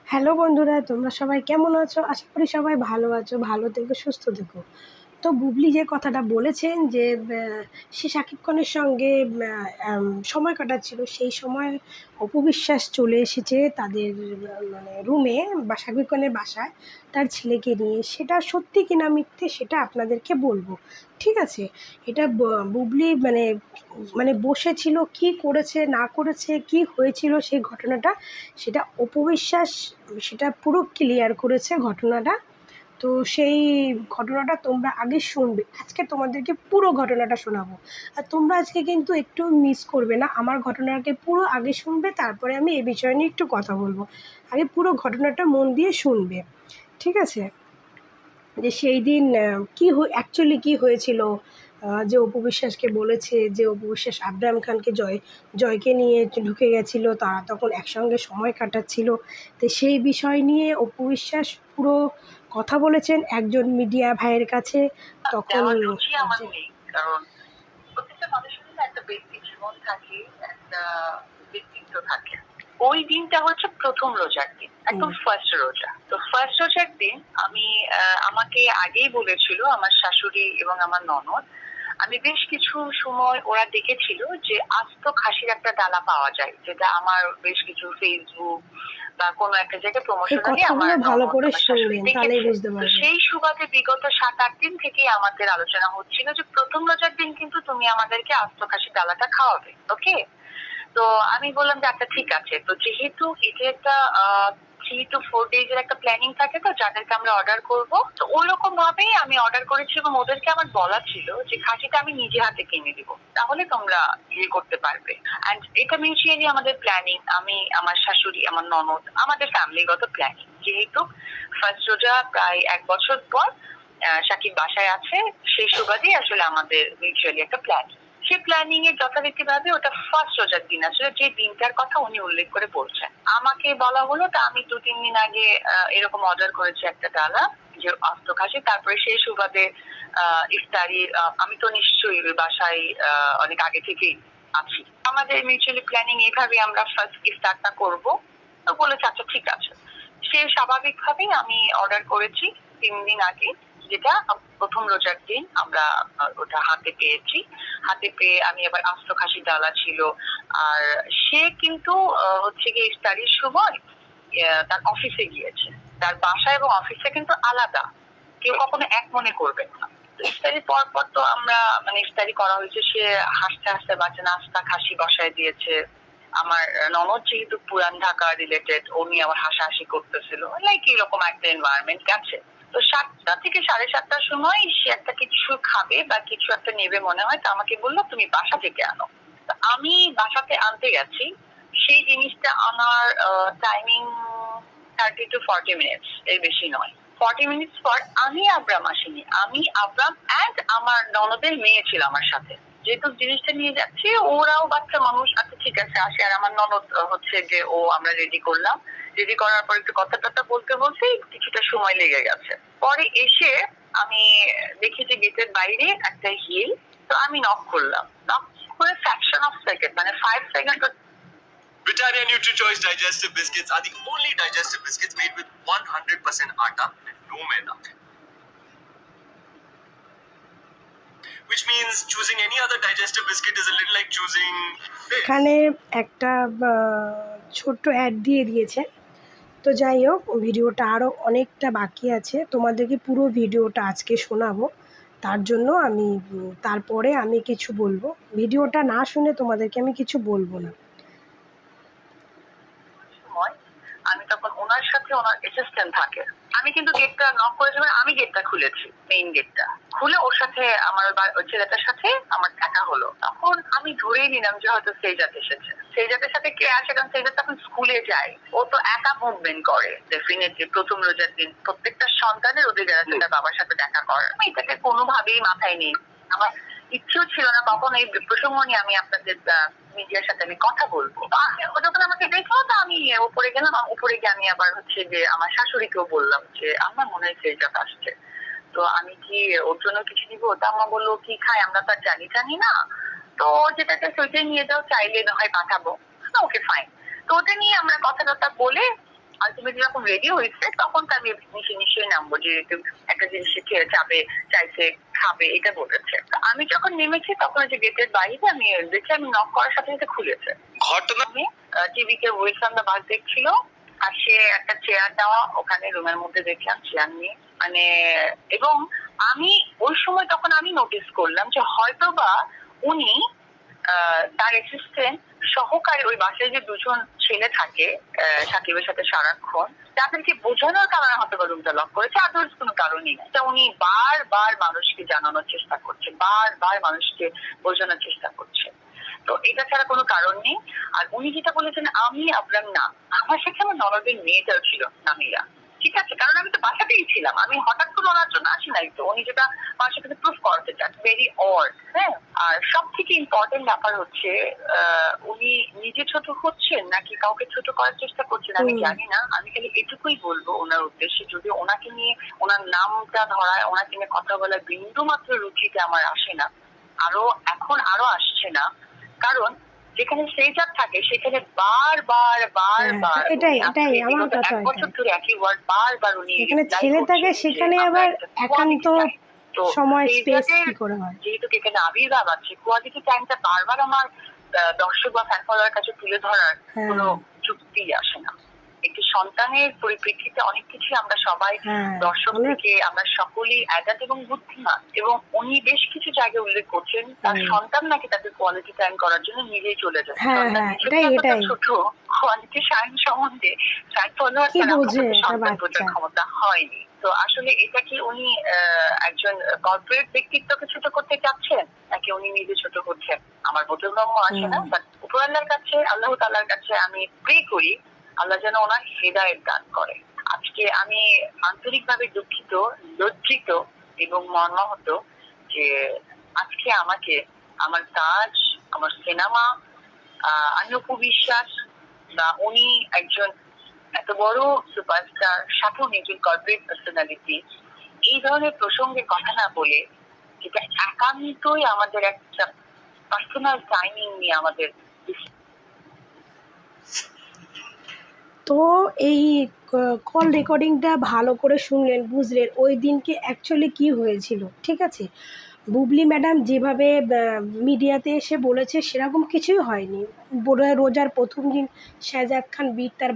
Hello বন্ধুরা, তোমরা সবাই কেমন আছো? আশা করি সবাই ভালো আছো, ভালো থেকো, সুস্থ থেকো। তো বুবলি যে কথাটা বলেছেন যে সে শাকিব খানের সঙ্গে সময় কাটাচ্ছিল, সেই সময় অপু বিশ্বাস চলে এসেছে তাদের মানে রুমে বা শাকিব খানের বাসায় তার ছেলেকে নিয়ে। সেটা সত্যি কিনা মিথ্যে সেটা আপনাদেরকে বলবো, ঠিক আছে? এটা বুবলি মানে মানে বসেছিল, কি করেছে না করেছে, কি হয়েছিল সেই ঘটনাটা, সেটা অপু বিশ্বাস সেটা পুরো ক্লিয়ার করেছে ঘটনাটা। তো সেই ঘটনাটা তোমরা আগে শুনবে, আজকে তোমাদেরকে পুরো ঘটনাটা শোনাবো। আর তোমরা আজকে কিন্তু একটু মিস করবে না, আমার ঘটনাটাকে পুরো আগে শুনবে, তারপরে আমি এই বিষয় নিয়ে একটু কথা বলবো। আগে পুরো ঘটনাটা মন দিয়ে শুনবে, ঠিক আছে? যে সেই দিন কী অ্যাকচুয়ালি কী হয়েছিল। যে অপু বিশ্বাসকে বলেছে যে অপু বিশ্বাস আব্রাহাম খানকে জয়কে নিয়ে ঢুকে গেছিলো, তারা তখন একসঙ্গে সময় কাটাচ্ছিল। তো সেই বিষয় নিয়ে অপু বিশ্বাস পুরো কথা বলেছেন একজন মিডিয়া ভাইয়ের কাছে। তখন দেওয়ার রুচি আমার নেই, কারণ প্রত্যেকটা মানুষের না একটা ব্যক্তি জীবন থাকে, একটা ব্যক্তিত্ব থাকে। ওই দিনটা হচ্ছে প্রথম রোজার দিন, একদম ফার্স্ট রোজা। তো ফার্স্ট রোজার দিন আমি আমাকে আগেই বলেছিল আমার শাশুড়ি এবং আমার ননদ। আমি বেশ কিছু সময় ওরা দেখেছিল যে আস্ত খাসির একটা ডালা পাওয়া যায়, যেটা আমার বেশ কিছু ফেসবুক বা কোনো একটা জায়গায় এই প্রমোশনালি কথাগুলো আমার ভালো ননদ করে আমার শাশুড়ি শুনবেন, তাহলেই দেখেছে। বুঝতে তো পারবেন। সেই সুবাদে বিগত 7-8 দিন থেকেই আমাদের আলোচনা হচ্ছিল যে প্রথম রোজার দিন কিন্তু তুমি আমাদেরকে আস্ত খাসির ডালাটা খাওয়াবে, ওকে? তো আমি বললাম যে আচ্ছা ঠিক আছে। তো যেহেতু এটা একটা 3 to 4 days এর একটা প্ল্যানিং থাকে, তো যাদেরকে আমরা অর্ডার করব, তো ওইরকম ভাবেই আমি অর্ডার করেছি এবং ওদেরকে আমার বলা ছিল যে খাসিটা আমি নিজে হাতে কিনে দিব, তাহলে তোমরা ইয়ে করতে পারবে। অ্যান্ড এটা মিউচুয়ালি আমাদের প্ল্যানিং, আমি, আমার শাশুড়ি, আমার ননদ, আমাদের ফ্যামিলিগত প্ল্যানিং। যেহেতু ফার্স্ট রোজা প্রায় 1 বছর পর সাকিব বাসায় আছে, সেই সুবাদেই আসলে আমাদের মিউচুয়ালি একটা প্ল্যানিং। সেই প্ল্যানিং এ যথারীতিভাবে ওটা ফার্স্ট রোজার দিন আসলে যে দিনটার কথা উনি উল্লেখ করে বলছেন, আমাকে বলা হলো। তা আমি 2-3 দিন আগে এরকম অর্ডার করেছি একটা ডালা, যে আস্ত খাসি। তারপরে সেই সুবাদে ইফতারি, আমি তো নিশ্চয়ই ওই বাসায় অনেক আগে থেকেই আছি। আমাদের মিউচুয়ালি প্ল্যানিং এইভাবে আমরা ফার্স্ট ইফতারটা করব। তো বলেছে আচ্ছা ঠিক আছে। সে স্বাভাবিকভাবেই আমি অর্ডার করেছি 3 দিন আগে, যেটা প্রথম রোজার দিন আমরা ওটা হাতে পেয়েছি। হাতে পেয়ে আমি আবার আস্ত খাসি ডালা ছিল। আর সে কিন্তু হচ্ছে গিয়ে ইফতারির সময় তার অফিসে গিয়েছে। তার বাসা এবং অফিসটা কিন্তু আলাদা, কেউ কখনো এক মনে করবেন না। ইফতারির পর পর তো আমরা মানে ইফতারি করা হয়েছে, সে হাসতে হাসতে বাচ্চা নাস্তা খাসি বসায় দিয়েছে। আমার ননদ যেহেতু পুরান ঢাকা রিলেটেড, উনি আমার হাসাহাসি করতেছিল, লাইক এরকম একটা এনভায়রনমেন্ট আছে। তো 7টা থেকে 7:30টার সময় সে একটা কিছু খাবে বা কিছু একটা নেবে মনে হয়, তো আমাকে বললো তুমি বাসা থেকে আনো। তো আমি বাসাতে আনতে গেছি। সেই জিনিসটা আনার টাইমিং 30 to 40 মিনিটস, এর বেশি নয়। 40 মিনিটস পর আমি আব্রাম আসিনি, আমি আব্রাম অ্যান্ড আমার ননদের মেয়ে ছিল আমার সাথে। যেহেতু জিনিসটা নিয়ে যাচ্ছি, ওরাও বাচ্চা মানুষ, আচ্ছা ঠিক আছে আসে। আর আমার ননদ হচ্ছে যে ও আমরা রেডি করলাম। রেডি করার পর একটু কথা টথা বলতে বলতে কিছুটা সময় লেগে গেছে। পরে এসে আমি দেখি যে গেটের বাইরে একটা হিল। তো আমি নক করলাম, নক করে ফ্র্যাকশন অফ সেকেন্ড, মানে 5 second. Britannia NutriChoice Digestive Biscuits are the only digestive biscuits made with 100% atta and no maida. Which means choosing any other digestive biscuit is a little like choosing this. এখানে একটা ছোট্ট add দিয়ে দিয়েছে। তো যাই হোক, ভিডিওটা আরও অনেকটা বাকি আছে, তোমাদেরকে পুরো ভিডিওটা আজকে শোনাবো। তার জন্য আমি তারপরে আমি কিছু বলবো, ভিডিওটা না শুনে তোমাদেরকে আমি কিছু বলবো না। আমি তখন ওনার সাথে, ওনার অ্যাসিস্ট্যান্ট থাকে, আমি কিন্তু গেটটা নক করেছি, আমি গেটটা খুলেছি, মেইন গেটটা খুলে ওর সাথে আমার ওই ছেলেটার সাথে আমার দেখা হলো। তখন আমি ধরেই নিলাম যে হয়তো সেজাত এসেছে। সেজাতের সাথে কে আসে, কারণ সেজাত তখন স্কুলে যায়, ও তো একা মুভমেন্ট করে। ডেফিনেটলি প্রথম রোজার দিন প্রত্যেকটা সন্তানের ওদের তার বাবার সাথে দেখা করে। আমি এটাকে কোনোভাবেই মাথায় নেই, আমার ইচ্ছেও ছিল না কখন এই প্রসঙ্গ নিয়ে আমি আপনাদের মিডিয়ার সাথে আমি কথা বলবো। ও যখন আমাকে দেখলো, তো আমি উপরে গেলাম। উপরে গিয়ে আমি আবার হচ্ছে যে আমার শাশুড়িকেও বললাম যে আমার মনে হয় সেজাত আসছে, তো আমি কি ওর জন্য কিছু দিব? তা আম্মা বললো কি খায় আমরা তো আর জানি না, তো যেটাকে সেটাই নিয়ে যাও, চাইলে না হয় পাঠাবো। Okay fine. তো ওটা নিয়ে আমরা কথা টথা বলে আলটিমেটলি যখন রেডি হয়েছে তখন তার নিশ্চয়ই নামবো, যেহেতু একটা জিনিস সে চাপে চাইছে খাবে এটা বলেছে। আমি যখন নেমেছি তখন যে গেটের বাইরে আমি দেখি, আমি নক করার সাথে সাথে খুলেছে। ঘটনা আমি টিভিতে ওয়েলস অন দ্য বাস দেখছিল, আর সে একটা চেয়ার দেওয়া ওখানে রুমের মধ্যে দেখলাম, চেয়ার নিয়ে মানে। এবং আমি ওই সময় তখন আমি নোটিস করলাম যে হয়তো বা উনি তার অ্যাসিস্ট্যান্ট সহকারী, ওই বাসায় যে দুজন ছেলে থাকে সাকিবের সাথে সারাক্ষণ, তাদেরকে বোঝানোর কারণে হয়তো বা রুমটা লক করেছে, আদার্স কোনো কারণই নেই। তা উনি বারবার মানুষকে জানানোর চেষ্টা করছে, বারবার মানুষকে বোঝানোর চেষ্টা করছে। তো এটা ছাড়া কোনো কারণ নেই। আর উনি যেটা বলেছেন আমি আবরাম না, আমার সাথে আমার ননদের মেয়েটাও ছিল নামিরা, ঠিক আছে? কারণ আমি তো বাসাতেই ছিলাম, আমি হঠাৎ করে ওনার জন্য আসি নাই। তো উনি যেটা আমার সাথে প্রুফ করতে চান, ভেরি অড। হ্যাঁ, আর সব থেকে ইম্পর্টেন্ট ব্যাপার হচ্ছে উনি নিজে ছোট হচ্ছেন নাকি কাউকে ছোট করার চেষ্টা করছেন আমি জানি না। আমি খালি এটুকুই বলবো ওনার উদ্দেশ্যে, যদি ওনাকে নিয়ে, ওনার নামটা ধরায়, ওনাকে নিয়ে কথা বলার বিন্দু মাত্র রুচিতে আমার আসে না, আরো আসছে না। কারণ যেখানে সেজার থাকে সেখানে বারবার বারবার এটাই এটাই আমার কথা। এক বছর ধরে একই ওয়ার্ড বারবার উনি এখানে ছেলে থাকে সেখানে আবার একান্ত সময় স্পেস কি করে হয়, যেহেতু এখানে আবির্ভাব আছে, কোয়ালিটি টাইমটা বারবার আমার দর্শক বা ফ্যান ফলোয়ার কাছে তুলে ধরার কোনো যুক্তি আসে না। একটি সন্তানের পরিপ্রেক্ষিতে অনেক কিছু আমরা সবাই দর্শক থেকে আমরা সকলেই অ্যাডাল্ট এবং বুদ্ধিমান, এবং উনি বেশ কিছু জায়গায় উল্লেখ করছেন তার সন্তান নাকি তাদের কোয়ালিটি টাইম করার জন্য নিজেই চলে যায়। ছোট কোয়ালিটি টাইম সম্বন্ধে ফ্যান ফলোয়ার সন্তান বোঝার ক্ষমতা হয়নি। তো আসলে এটা কি উনি একজন কর্পোরেট ব্যক্তিত্বকে ছোট করতে চাচ্ছেন নাকি উনি নিজে ছোট করছেন আমার বোধগম্য আসে না। বাট উপর আল্লাহর কাছে, আল্লাহ তাআলার কাছে আমি প্রে করি আল্লাহ যেন ওনার হেদায়েত দান করে। আজকে আমি আন্তরিকভাবে দুঃখিত, লজ্জিত এবং মর্মাহত যে আজকে আমাকে আমার কাজ, আমার সিনেমা, আমি অপু বিশ্বাস বা উনি একজন এত বড় সুপারস্টার, সাথে উনি একজন কর্পোরেট পার্সোনালিটি, এই ধরনের প্রসঙ্গে কথা না বলে, যেটা একান্তই আমাদের একটা পার্সোনাল টাইমিং নিয়ে আমাদের। তো এই কল রেকর্ডিংটা ভালো করে শুনলেন, বুঝলেন ওই দিনকে অ্যাকচুয়ালি কী হয়েছিল, ঠিক আছে? বুবলি ম্যাডাম যেভাবে মিডিয়াতে এসে বলেছে সেরকম কিছুই হয়নি। রোজার প্রথম দিন শাহজাদ খান বীর তার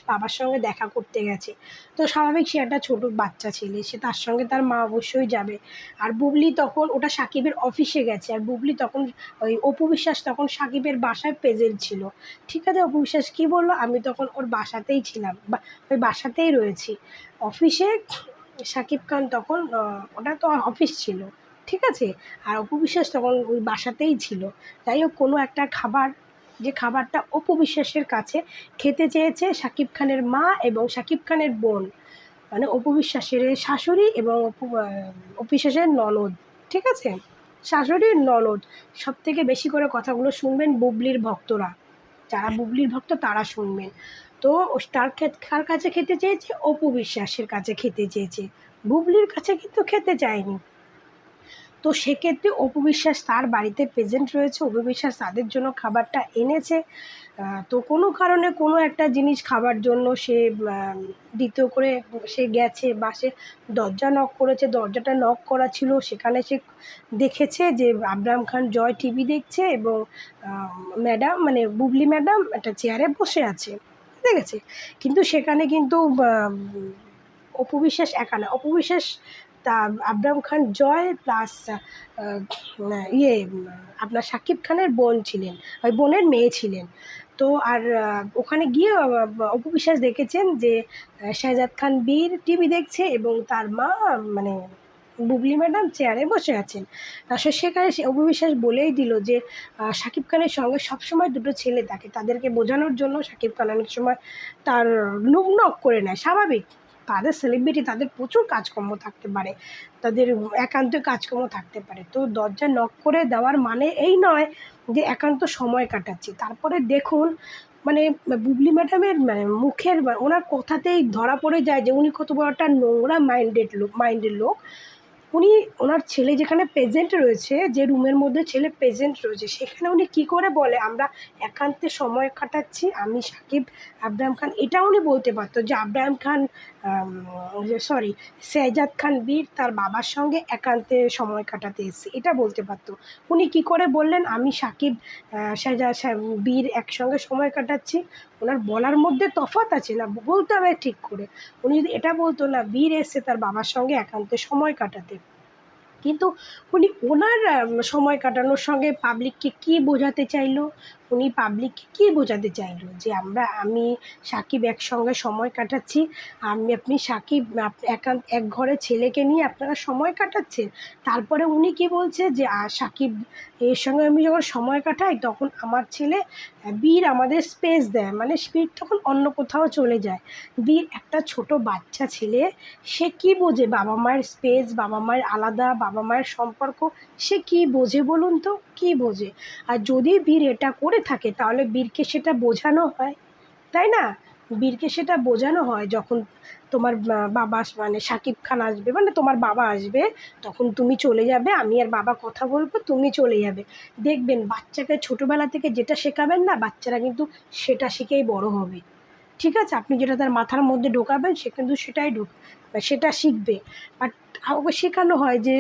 বাবার সঙ্গে দেখা করতে গেছে। তো স্বাভাবিক, সে একটা ছোটো বাচ্চা ছেলে, সে তার সঙ্গে তার মা অবশ্যই যাবে। আর বুবলি তখন ওটা সাকিবের অফিসে গেছে, আর বুবলি তখন ওই অপু বিশ্বাস তখন সাকিবের বাসায় প্রেজেন্ট ছিল, ঠিক আছে? অপু বিশ্বাস কী বললো, আমি তখন ওর বাসাতেই ছিলাম বা ওই বাসাতেই রয়েছি। অফিসে সাকিব খান তখন ওটা তো অফিস ছিল, ঠিক আছে? আর অপু বিশ্বাস তখন ওই বাসাতেই ছিল। যাই হোক, কোনো একটা খাবার, যে খাবারটা অপু বিশ্বাসের কাছে খেতে চেয়েছে সাকিব খানের মা এবং সাকিব খানের বোন, মানে অপু বিশ্বাসের শাশুড়ি এবং অপু বিশ্বাসের ননদ, ঠিক আছে? শাশুড়ির ননদ। সব থেকে বেশি করে কথাগুলো শুনবেন বুবলির ভক্তরা, যারা বুবলির ভক্ত তারা শুনবেন। তো কার কাছে খেতে চেয়েছে? অপু বিশ্বাসের কাছে খেতে চেয়েছে, বুবলির কাছে কিন্তু খেতে চায়নি। তো সেক্ষেত্রে অপু বিশ্বাস তার বাড়িতে প্রেজেন্ট রয়েছে, অপু বিশ্বাস তাদের জন্য খাবারটা এনেছে। তো কোনো কারণে কোনো একটা জিনিস খাবার জন্য সে দ্বিতীয় করে সে গেছে বা সে দরজা নক করেছে, দরজাটা নক করা ছিল, সেখানে সে দেখেছে যে আবরাম খান জয় টিভি দেখছে এবং ম্যাডাম মানে বুবলি ম্যাডাম একটা চেয়ারে বসে আছে, ঠিক আছে? কিন্তু সেখানে কিন্তু অপু বিশ্বাস একা না, অপু বিশ্বাস তা আবরাম খান জয় প্লাস আপনার সাকিব খানের বোন ছিলেন, ওই বোনের মেয়ে ছিলেন। তো আর ওখানে গিয়ে অপু বিশ্বাস দেখেছেন যে শাহজাদ খান বীর টিভি দেখছে এবং তার মা মানে বুবলি ম্যাডাম চেয়ারে বসে আছেন। সেখানে সে অপু বিশ্বাস বলেই দিল যে সাকিব খানের সঙ্গে সবসময় দুটো ছেলে থাকে, তাদেরকে বোঝানোর জন্য সাকিব খান অনেক সময় তার নক করে নেয়, স্বাভাবিক। তাদের সেলিব্রিটি, তাদের প্রচুর কাজকর্ম থাকতে পারে, তাদের একান্ত কাজকর্ম থাকতে পারে। তো দরজা নক করে দেওয়ার মানে এই নয় যে একান্ত সময় কাটাচ্ছি। তারপরে দেখুন মানে বুবলি ম্যাডামের মানে মুখের ওনার কথাতেই ধরা পড়ে যায় যে উনি কত বড় একটা নোংরা মাইন্ডের লোক। উনি ওনার ছেলে যেখানে প্রেজেন্ট রয়েছে, যে রুমের মধ্যে ছেলে প্রেজেন্ট রয়েছে, সেখানে উনি কী করে বলে আমরা একান্তে সময় কাটাচ্ছি, আমি সাকিব আব্রাহাম খান। এটা উনি বলতে পারতো যে আব্রাহাম খান সরি শেহজাদ খান বীর তার বাবার সঙ্গে একান্তে সময় কাটাতে এসেছে, এটা বলতে পারতো। উনি কী করে বললেন আমি সাকিব বীর একসঙ্গে সময় কাটাচ্ছি? ওনার বলার মধ্যে তফাৎ আছে না, বলতে হবে ঠিক করে। উনি যদি এটা বলতো না বীর এসছে তার বাবার সঙ্গে একান্তে সময় কাটাতে, কিন্তু উনি ওনার সময় কাটানোর সঙ্গে পাবলিককে কী বোঝাতে চাইলো, উনি পাবলিককে কী বোঝাতে চাইলো যে আমি সাকিব একসঙ্গে সময় কাটাচ্ছি, আপনি সাকিব এক ঘরে ছেলেকে নিয়ে আপনারা সময় কাটাচ্ছেন। তারপরে উনি কি বলছে যে সাকিব এর সঙ্গে আমি যখন সময় কাটাই তখন আমার ছেলে বীর আমাদের স্পেস দেয়, মানে বীর তখন অন্য কোথাও চলে যায়। বীর একটা ছোট বাচ্চা ছেলে, সে কি বোঝে বাবা মায়ের স্পেস, বাবা মায়ের আলাদা, বাবা মায়ের সম্পর্ক, সে কি বোঝে বলুন তো, কি বোঝে? আর যদি বীর এটা করে থাকে তাহলে বীরকে সেটা বোঝানো হয়, তাই না? বীরকে সেটা বোঝানো হয় যখন তোমার বাবা মানে শাকিব খান আসবে, মানে তোমার বাবা আসবে, তখন তুমি চলে যাবে, আমি আর বাবা কথা বলবো, তুমি চলে যাবে। দেখবেন বাচ্চাকে ছোটোবেলা থেকে যেটা শেখাবেন না, বাচ্চারা কিন্তু সেটা শিখেই বড় হবে। ঠিক আছে? আপনি যেটা তার মাথার মধ্যে ঢোকাবেন সে কিন্তু সেটাই সেটা শিখবে। বাট ওকে শেখানো হয় যে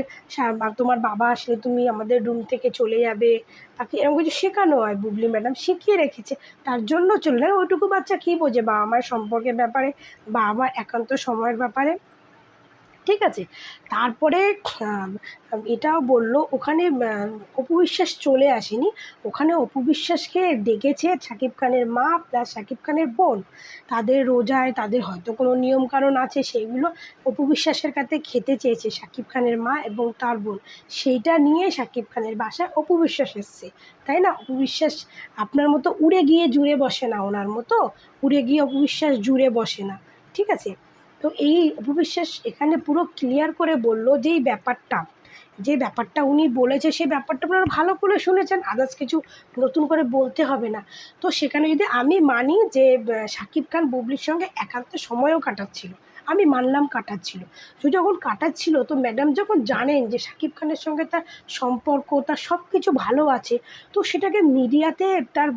তোমার বাবা আসলে তুমি আমাদের রুম থেকে চলে যাবে, তাকে এরকম কিছু শেখানো হয়, বুবলি ম্যাডাম শিখিয়ে রেখেছে। তার জন্য চলে ওইটুকু বাচ্চা কী বোঝে বাবা মায়ের সম্পর্কের ব্যাপারে, বাবা মার একান্ত সময়ের ব্যাপারে। ঠিক আছে? তারপরে আম এটাও বলল ওখানে অপু বিশ্বাস চলে আসেনি। ওখানে অপু বিশ্বাসকে ডেকেছে শাকিব খানের মা প্লাস শাকিব খানের বোন। তাদের রোজায় তাদের হয়তো কোনো নিয়মকানুন আছে, সেইগুলো অপু বিশ্বাসের কাছে খেতে চেয়েছে শাকিব খানের মা এবং তার বোন। সেইটা নিয়ে শাকিব খানের বাসায় অপু বিশ্বাস এসছে। তাই না? অপু বিশ্বাস আপনার মতো উড়ে গিয়ে জুড়ে বসে না, ওনার মতো উড়ে গিয়ে অপু বিশ্বাস জুড়ে বসে না। ঠিক আছে? তো এই অপু বিশ্বাস এখানে পুরো ক্লিয়ার করে বলল যে যে ব্যাপারটা উনি বলেছে সেই ব্যাপারটা আপনারা ভালো করে শুনেছেন, আদার্স কিছু নতুন করে বলতে হবে না। তো সেখানে যদি আমি মানি যে শাকিব খান বুবলির সঙ্গে একান্ত সময়ও কাটাচ্ছিল, আমি মানলাম কাটাচ্ছিল। তো যখন কাটাচ্ছিল তো ম্যাডাম যখন জানেন যে শাকিব খানের সঙ্গে তার সম্পর্ক, তার সব কিছু ভালো আছে, তো সেটাকে মিডিয়াতে তার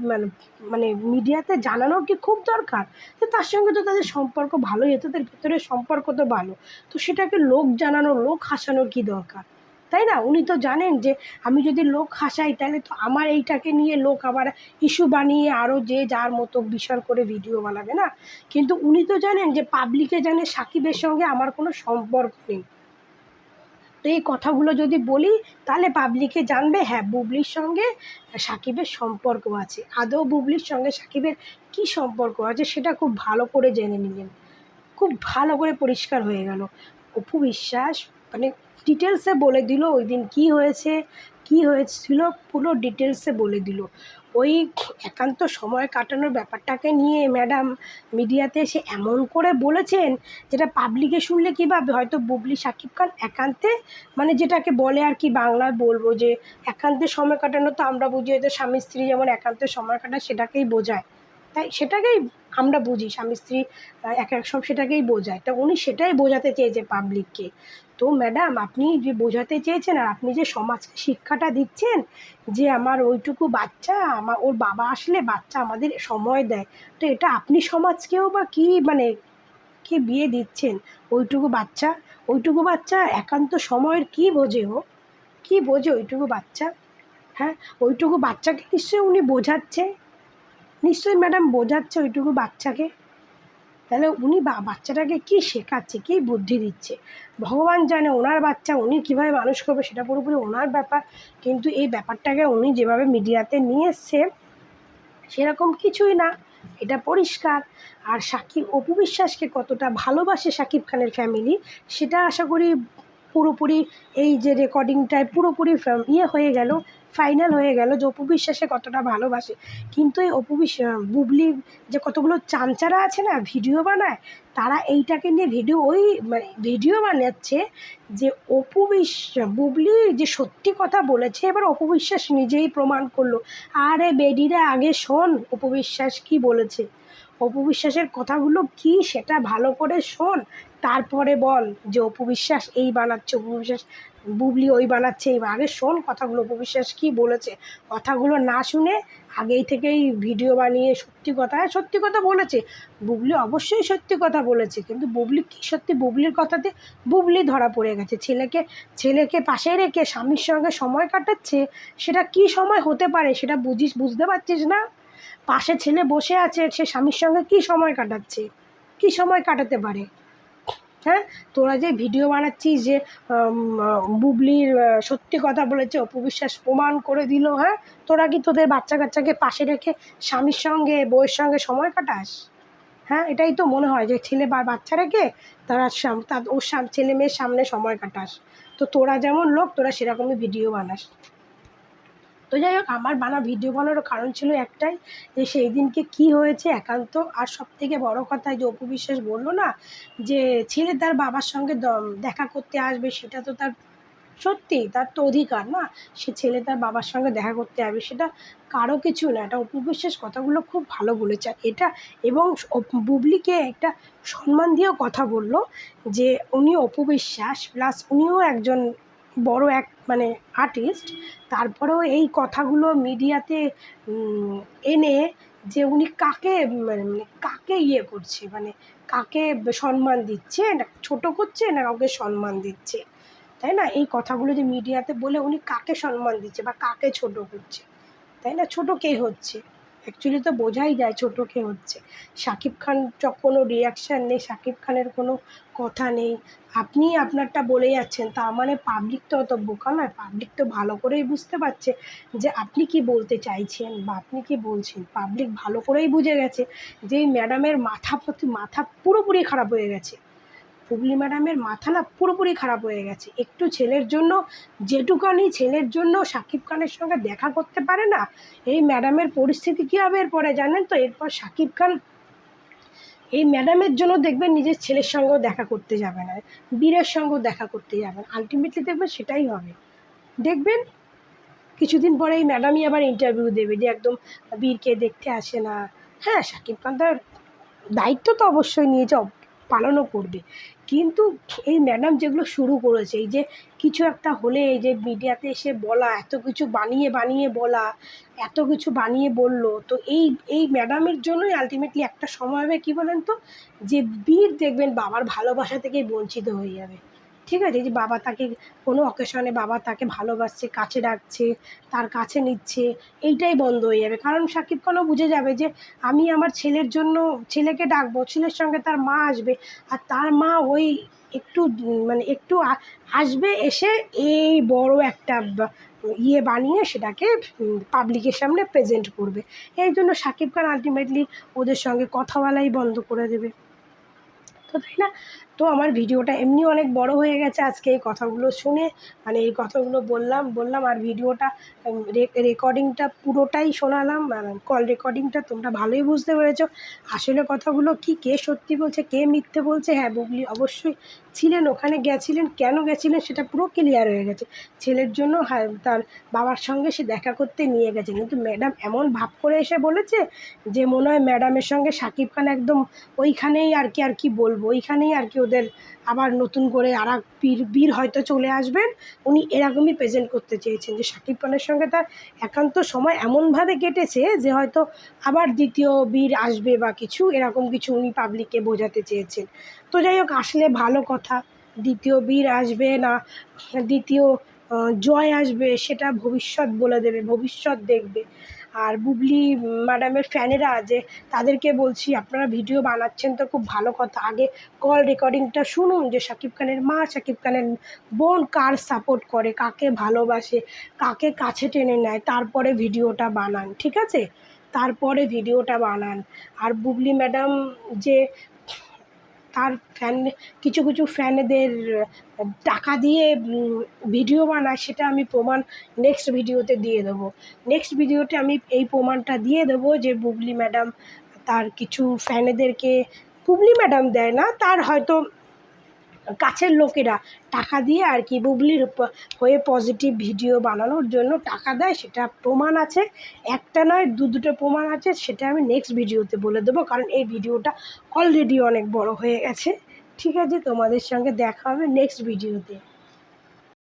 মানে মিডিয়াতে জানানোর কি খুব দরকার? তো তার সঙ্গে তো তাদের সম্পর্ক ভালোই, তাদের ভেতরের সম্পর্ক তো ভালো, তো সেটাকে লোক জানানো, লোক হাসানোর কী দরকার? তাই না? উনি তো জানেন যে আমি যদি লোক হাসাই তাহলে তো আমার এইটাকে নিয়ে লোক আবার ইস্যু বানিয়ে আরও যে যার মতো বিশাল করে ভিডিও বানাবে না? কিন্তু উনি তো জানেন যে পাবলিকে জানে সাকিবের সঙ্গে আমার কোনো সম্পর্ক নেই। তো এই কথাগুলো যদি বলি তাহলে পাবলিকে জানবে হ্যাঁ বুবলির সঙ্গে সাকিবের সম্পর্ক আছে। আদৌ বুবলির সঙ্গে সাকিবের কী সম্পর্ক আছে সেটা খুব ভালো করে জেনে নিলেন। খুব ভালো করে পরিষ্কার হয়ে গেল। অপু বিশ্বাস মানে ডিটেলসে বলে দিল ওইদিন কী হয়েছে, কী হয়েছিল পুরো ডিটেলসে বলে দিল। ওই একান্ত সময় কাটানোর ব্যাপারটাকে নিয়ে ম্যাডাম মিডিয়াতে এসে এমন করে বলেছেন, যেটা পাবলিকে শুনলে কী ভাববে, হয়তো বুবলি শাকিব খান একান্তে মানে যেটাকে বলে আর কি বাংলায় বলবো যে একান্তে সময় কাটানো, তো আমরা বুঝি হয়তো স্বামী স্ত্রী যেমন একান্তে সময় কাটায় সেটাকেই বোঝায়। তাই সেটাকেই আমরা বুঝি স্বামী স্ত্রী এক এক সব সেটাকেই বোঝায়। তা উনি সেটাই বোঝাতে চেয়েছে পাবলিককে। তো ম্যাডাম আপনি যে বোঝাতে চেয়েছেন আর আপনি যে সমাজকে শিক্ষাটা দিচ্ছেন যে আমার ওইটুকু বাচ্চা ওর বাবা আসলে বাচ্চা আমাদের সময় দেয়, তো এটা আপনি সমাজকেও বা কী মানে কি বিয়ে দিচ্ছেন? ওইটুকু বাচ্চা একান্ত সময়ের কী বোঝে ও? কী বোঝে ওইটুকু বাচ্চা? হ্যাঁ? ওইটুকু বাচ্চাকে নিশ্চয়ই উনি বোঝাচ্ছে। নিশ্চয়ই ম্যাডাম বোঝাচ্ছে ওইটুকু বাচ্চাকে। তাহলে উনি বাচ্চাটাকে কী শেখাচ্ছে, কী বুদ্ধি দিচ্ছে? ভগবান জানে ওনার বাচ্চা উনি কীভাবে মানুষ করবে সেটা পুরোপুরি ওনার ব্যাপার। কিন্তু এই ব্যাপারটাকে উনি যেভাবে মিডিয়াতে নিয়ে এসছে সেরকম কিছুই না, এটা পরিষ্কার। আর অপু বিশ্বাসকে কতটা ভালোবাসে শাকিব খানের ফ্যামিলি সেটা আশা করি পুরোপুরি এই যে রেকর্ডিংটায় পুরোপুরি হয়ে গেল, ফাইনাল হয়ে গেল যে অপু বিশ্বাসে কতটা ভালোবাসে। কিন্তু এই বুবলি যে কতগুলো চামচারা আছে না ভিডিও বানায়, তারা এইটাকে নিয়ে ভিডিও বানাচ্ছে যে বুবলি যে সত্যি কথা বলেছে, এবার অপু বিশ্বাস নিজেই প্রমাণ করলো। আরে বেডিরা আগে শোন অপু বিশ্বাস কী বলেছে। অপু বিশ্বাসের কথাগুলো কি সেটা ভালো করে শোন, তারপরে বল যে অপু বিশ্বাস এই বানাচ্ছে, অপু বিশ্বাস বুবলি ওই বানাচ্ছে। এই আগে শোন কথাগুলো, অপু বিশ্বাস কী বলেছে। কথাগুলো না শুনে আগেই থেকেই ভিডিও বানিয়ে সত্যি কথা বলেছে। বুবলি অবশ্যই সত্যি কথা বলেছে, কিন্তু বুবলি কী সত্যি, বুবলির কথাতে বুবলি ধরা পড়ে গেছে। ছেলেকে পাশে রেখে স্বামীর সঙ্গে সময় কাটাচ্ছে, সেটা কি সময় হতে পারে সেটা বুঝতে পারছিস না? পাশে ছেলে বসে আছে, সে স্বামীর সঙ্গে কী সময় কাটাচ্ছে, কী সময় কাটাতে পারে? হ্যাঁ, তোরা যে ভিডিও বানাচ্ছিস যে বুবলির সত্যি কথা বলেছে, অপু বিশ্বাস প্রমাণ করে দিল, হ্যাঁ, তোরা কি তোদের বাচ্চা কাচ্চাকে পাশে রেখে স্বামীর সঙ্গে বউয়ের সঙ্গে সময় কাটাস? হ্যাঁ, এটাই তো মনে হয় যে ছেলে বা বাচ্চা রেখে তারা ওর ছেলে মেয়ের সামনে সময় কাটাস। তো তোরা যেমন লোক, তোরা সেরকমই ভিডিও বানাস। তো যাই হোক, আমার ভিডিও বানানোর কারণ ছিল একটাই, যে সেই দিনকে কী হয়েছে একান্ত। আর সবথেকে বড় কথা, যে অপু বিশ্বাস বললো না যে ছেলে তার বাবার সঙ্গে দেখা করতে আসবে, সেটা তো তার সত্যি, তার তো অধিকার না, সে ছেলে তার বাবার সঙ্গে দেখা করতে আসবে, সেটা কারো কিছু না। এটা অপু বিশ্বাস কথাগুলো খুব ভালো বলেছে। আর এটা এবং বুবলিকে একটা সম্মান দিয়েও কথা বললো, যে উনি অপু বিশ্বাস প্লাস উনিও একজন বড় মানে আর্টিস্ট, তারপরেও এই কথাগুলো মিডিয়াতে এনে যে উনি কাকে কাকে ইয়ে করছে, মানে কাকে সম্মান দিচ্ছে, না ছোট করছে, না কাউকে সম্মান দিচ্ছে, তাই না? এই কথাগুলো যে মিডিয়াতে বলে উনি কাকে সম্মান দিচ্ছে বা কাকে ছোট করছে, তাই না? ছোট কে হচ্ছে, অ্যাকচুয়ালি তো বোঝাই যায় ছোট কে হচ্ছে। শাকিব খান কোনো রিয়াকশান নেই, শাকিব খানের কোনো কথা নেই, আপনি আপনারটা বলে যাচ্ছেন, তার মানে পাবলিক তো অত বোকা নয়, পাবলিক তো ভালো করেই বুঝতে পারছে যে আপনি কি বলতে চাইছেন বা আপনি কি বলছেন। পাবলিক ভালো করেই বুঝে গেছে যে এই ম্যাডামের মাথা পুরোপুরি খারাপ হয়ে গেছে। বুবলি ম্যাডামের মাথা না পুরোপুরি খারাপ হয়ে গেছে। একটু ছেলের জন্য, যেটুকানি ছেলের জন্য শাকিব খানের সঙ্গে দেখা করতে পারে না, এই ম্যাডামের পরিস্থিতি কী হবে এরপরে জানেন তো? এরপর শাকিব খান এই ম্যাডামের জন্য দেখবেন নিজের ছেলের সঙ্গেও দেখা করতে যাবে না, বীরের সঙ্গেও দেখা করতে যাবে না, আলটিমেটলি দেখবেন সেটাই হবে। দেখবেন কিছুদিন পরে এই ম্যাডামই আবার ইন্টারভিউ দেবে যে একদম বীরকে দেখতে আসে না। হ্যাঁ, শাকিব খান তার দায়িত্ব তো অবশ্যই নিয়েছে, পালনও করবে, কিন্তু এই ম্যাডাম যেগুলো শুরু করেছে, এই যে কিছু একটা হলে এই যে মিডিয়াতে এসে বলা, এত কিছু বানিয়ে বলা, এত কিছু বানিয়ে বললো, তো এই ম্যাডামের জন্যই আলটিমেটলি একটা সময় হবে কী বলেন তো, যে বীর দেখবেন বাবার ভালোবাসা থেকে বঞ্চিত হয়ে যাবে। ঠিক আছে, যে বাবা তাকে কোনো অকেশনে বাবা তাকে ভালোবাসছে, কাছে ডাকছে, তার কাছে নিচ্ছে, এইটাই বন্ধ হয়ে যাবে। কারণ শাকিব খানও বুঝে যাবে যে আমি আমার ছেলের জন্য ছেলেকে ডাকবো, ছেলের সঙ্গে তার মা আসবে, আর তার মা ওই একটু মানে একটু আসবে, এসে এই বড় একটা ইয়ে বানিয়ে সেটাকে পাবলিকের সামনে প্রেজেন্ট করবে। এই জন্য শাকিব খান আলটিমেটলি ওদের সঙ্গে কথা বলাই বন্ধ করে দেবে। তো তাই না? তো আমার ভিডিওটা এমনি অনেক বড় হয়ে গেছে আজকে এই কথাগুলো শুনে, মানে এই কথাগুলো বললাম। আর ভিডিওটা রেকর্ডিংটা পুরোটাই শোনালাম, কল রেকর্ডিংটা, তোমরা ভালোই বুঝতে পেরেছো আসলে কথাগুলো কি, কে সত্যি বলছে কে মিথ্যে বলছে। হ্যাঁ, বুবলি অবশ্যই ছিলেন, ওখানে গেছিলেন, কেন গেছিলেন সেটা পুরো ক্লিয়ার হয়ে গেছে। ছেলের জন্য তার বাবার সঙ্গে সে দেখা করতে নিয়ে গেছে, কিন্তু ম্যাডাম এমন ভাব করে এসে বলেছে যে মনে হয় ম্যাডামের সঙ্গে শাকিব খান একদম ওইখানেই আর কি বলবো, ওইখানেই আর কি ওদের আবার নতুন করে আর এক বীর হয়তো চলে আসবেন। উনি এরকমই প্রেজেন্ট করতে চেয়েছেন যে শাকিব খানের সঙ্গে তার একান্ত সময় এমনভাবে কেটেছে যে হয়তো আবার দ্বিতীয় বীর আসবে বা কিছু এরকম কিছু উনি পাবলিককে বোঝাতে চেয়েছেন। তো যাই হোক, আসলে ভালো কথা, দ্বিতীয় বীর আসবে না দ্বিতীয় জয় আসবে সেটা ভবিষ্যৎ বলে দেবে, ভবিষ্যৎ দেখবে। আর বুবলি ম্যাডামের ফ্যানেরা যে, তাদেরকে বলছি আপনারা ভিডিও বানাচ্ছেন তো খুব ভালো কথা, আগে কল রেকর্ডিংটা শুনুন যে শাকিব খানের মা, শাকিব খানের বোন কার সাপোর্ট করে, কাকে ভালোবাসে, কাকে কাছে টেনে নেয়, তারপরে ভিডিওটা বানান, ঠিক আছে? তারপরে ভিডিওটা বানান। আর বুবলি ম্যাডাম যে তার কিছু ফ্যানেদের টাকা দিয়ে ভিডিও বানায়, সেটা আমি প্রমাণ নেক্সট ভিডিওতে দিয়ে দেবো। নেক্সট ভিডিওতে আমি এই প্রমাণটা দিয়ে দেবো যে বুবলি ম্যাডাম তার কিছু ফ্যানেদেরকে, বুবলি ম্যাডাম দেয় না, তার হয়তো কাছের লোকেরা টাকা দিয়ে আর কি বুবলির হয়ে পজিটিভ ভিডিও বানানোর জন্য টাকা দেয়, সেটা প্রমাণ আছে, একটা নয় দুটো প্রমাণ আছে। সেটা আমি নেক্সট ভিডিওতে বলে দেবো, কারণ এই ভিডিওটা অলরেডি অনেক বড় হয়ে গেছে। ঠিক আছে, তোমাদের সঙ্গে দেখা হবে নেক্সট ভিডিওতে।